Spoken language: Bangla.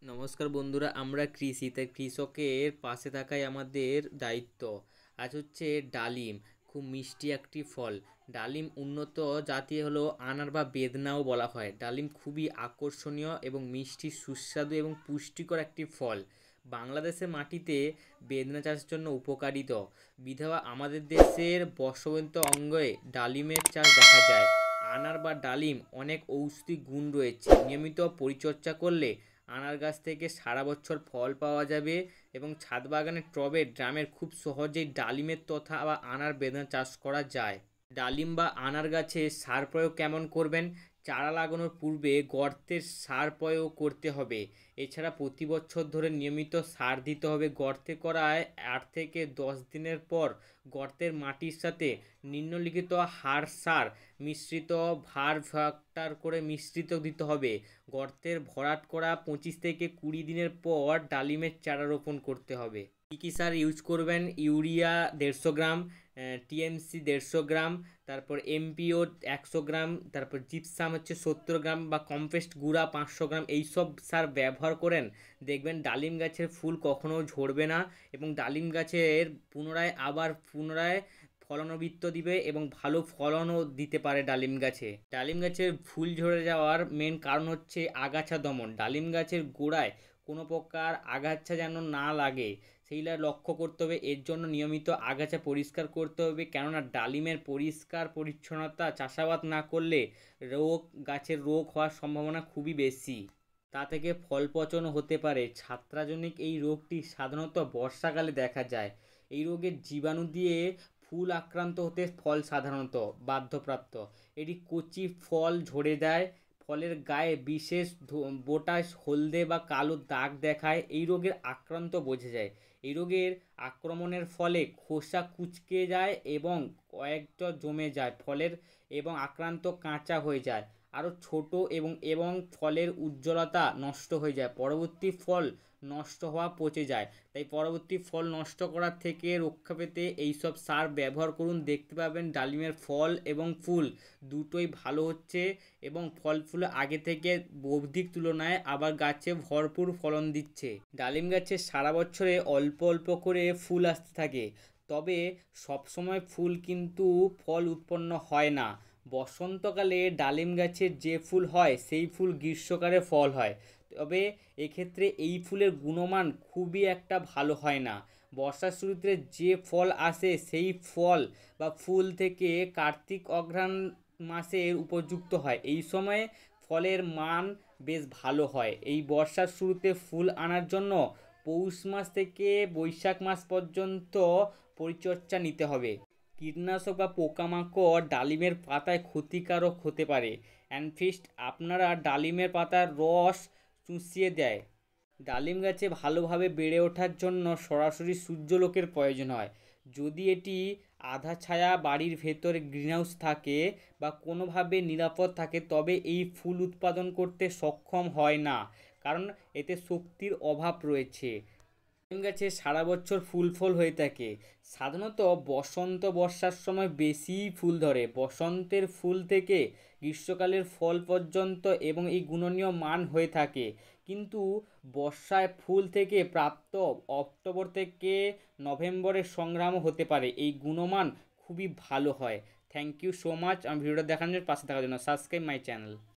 নমস্কার বন্ধুরা, আমরা কৃষি তাই কৃষকের পাশে থাকাই আমাদের দায়িত্ব। আজ হচ্ছে ডালিম, খুব মিষ্টি একটি ফল। ডালিম উন্নত জাতি হলো আনার বা বেদনাও বলা হয়। ডালিম খুবই আকর্ষণীয় এবং মিষ্টি, সুস্বাদু এবং পুষ্টিকর একটি ফল। বাংলাদেশের মাটিতে বেদনা চাষের জন্য উপকারিত বিধবা আমাদের দেশের বর্ষবন্ত অঙ্গে ডালিমের চাষ দেখা যায়। আনার বা ডালিম অনেক ঔষধি গুণ রয়েছে। নিয়মিত পরিচর্যা করলে আনার গাছ থেকে সারা বছর ফল পাওয়া যাবে এবং ছাদ বাগানের টবে ড্রামের খুব সহজেই ডালিমের তথা বা আনার বেদনা চাষ করা যায়। ডালিম বা আনার গাছে সার প্রয়োগ কেমন করবেন? চারা লাগানোর পূর্বে গর্তের সার প্রয়োগ করতে হবে। এছাড়া প্রতি বছর ধরে নিয়মিত সার দিতে হবে। গর্তে করায় 8 থেকে 10 দিনের পর গর্তের মাটির সাথে নিম্নলিখিত হাড় সার মিশ্রিত ভার ফ্যাক্টর করে মিশ্রিত দিতে হবে। গর্তের ভরাট করা 25 থেকে 20 দিনের পর ডালিমের চারা রোপণ করতে হবে। কী কী সার ইউজ করবেন? ইউরিয়া 150 গ্রাম, টিএমসি 150 গ্রাম, তারপর এমপিও 100 গ্রাম, তারপর জিপসাম হচ্ছে 70 গ্রাম বা কম্পোস্ট গুঁড়া 500 গ্রাম। এইসব সার ব্যবহার করেন, দেখবেন ডালিম গাছের ফুল কখনো ঝরবে না এবং ডালিম গাছের পুনরায় ফলনবৃত্ত দিবে এবং ভালো ফলনও দিতে পারে ডালিম গাছে। ডালিম গাছের ফুল ঝরে যাওয়ার মেন কারণ হচ্ছে আগাছা দমন। ডালিম গাছের গোড়ায় কোনো প্রকার আগাছা যেন না লাগে সেইটা লক্ষ্য করতে হবে। এর জন্য নিয়মিত আগাছা পরিষ্কার করতে হবে, কেননা ডালিমের পরিষ্কার পরিচ্ছন্নতা চাষাবাদ না করলে গাছের রোগ হওয়ার সম্ভাবনা খুবই বেশি। তা থেকে ফল পচনও হতে পারে। ছত্রাকজনিত এই রোগটি সাধারণত বর্ষাকালে দেখা যায়। এই রোগের জীবাণু দিয়ে ফুল আক্রান্ত হতে ফল সাধারণত বাধ্যপ্রাপ্ত। এটি কচি ফল ঝরে দেয়, ফলের গায়ে বিশেষ বোটা হলদে বা কালো দাগ দেখায়। এই রোগের আক্রান্ত বোঝা যায়। এই রোগের আক্রমণের ফলে খোসা কুঁচকে যায় এবং কয়েকটা জমে যায় ফলের এবং আক্রান্ত কাঁচা হয়ে যায়, আরও ছোট এবং ফলের উজ্জ্বলতা নষ্ট হয়ে যায়। পরবর্তী ফল নষ্ট হওয়া পচে যায়। তাই পরবর্তী ফল নষ্ট করার থেকে রক্ষা পেতে এইসব সার ব্যবহার করুন। দেখতে পাবেন ডালিমের ফল এবং ফুল দুটোই ভালো হচ্ছে এবং ফল ফুল আগে থেকে অধিক তুলনায় আবার গাছে ভরপুর ফলন দিচ্ছে। ডালিম গাছে সারা বছরে অল্প অল্প করে ফুল আসতে থাকে, তবে সবসময় ফুল কিন্তু ফল উৎপন্ন হয় না। বসন্তকালে ডালিম গাছের যে ফুল হয় সেই ফুল গ্রীষ্মকালে ফল হয়, তবে এক্ষেত্রে এই ফুলের গুণমান খুবই একটা ভালো হয় না। বর্ষার শুরুতে যে ফল আসে সেই ফল বা ফুল থেকে কার্তিক অঘ্রাণ মাসের উপযুক্ত হয়। এই সময়ে ফলের মান বেশ ভালো হয়। এই বর্ষার শুরুতে ফুল আনার জন্য পৌষ মাস থেকে বৈশাখ মাস পর্যন্ত পরিচর্যা নিতে হবে। কীটনাশক বা পোকামাকড় ডালিমের পাতায় ক্ষতিকারক হতে পারে। অ্যানফিস্ট আপনারা ডালিমের পাতার রস চুষিয়ে দেয়। ডালিম গাছে ভালোভাবে বেড়ে ওঠার জন্য সরাসরি সূর্যালোকের প্রয়োজন হয়। যদি এটি আধা ছায়া বাড়ির ভেতরে গ্রিনহাউস থাকে বা কোনোভাবে নিরাপদ থাকে, তবে এই ফুল উৎপাদন করতে সক্ষম হয় না, কারণ এতে শক্তির অভাব রয়েছে। ডালিম গাছে সারা বছর ফুল ফল হয়ে থাকে। সাধারণত বসন্ত বর্ষার সময় বেশি ফুল ধরে। বসন্তের ফুল থেকে গ্রীষ্মকালের ফল পর্যন্ত এবং এই গুণনীয় মান হয়ে থাকে, কিন্তু বর্ষায় ফুল থেকে প্রাপ্ত অক্টোবর থেকে নভেম্বরের সংগ্রামও হতে পারে। এই গুণমান খুবই ভালো হয়। থ্যাংক ইউ সো মাচ আমার ভিডিওটা দেখানোর, পাশে থাকার জন্য। Subscribe my channel.